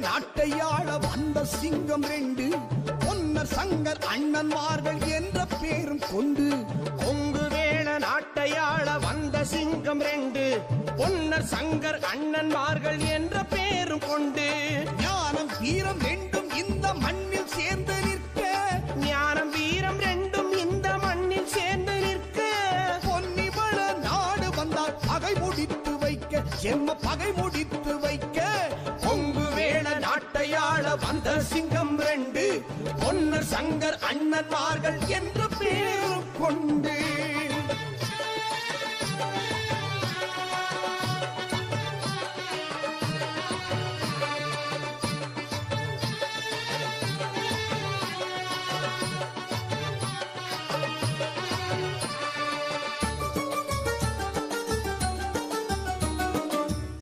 நாட்டையாள வந்த சிங்கம் 2 பொன்னர் சங்கர் அண்ணன்மார்கள் என்ற பேரும் கொண்டு. கொங்கு வேள நாட்டையாள வந்த சிங்கம் 2 பொன்னர் சங்கர் அண்ணன்மார்கள் என்ற பேரும் கொண்டு. ஞானம் வீரம் 2 இந்த மண்ணில் சேர்ந்து நிற்க. ஞானம் வீரம் 2 இந்த மண்ணில் சேர்ந்து நிற்க. பொன்னிவள நாடு வந்தால் பகை முடித்து வைக்க, செம்ம பகை முடித்து வைக்க. கொங்கு வேள நாட்டையாள வந்த சிங்கம் 2 பொன்னர் சங்கர் அண்ணன்மார்கள் என்ற பேரும் கொண்டு.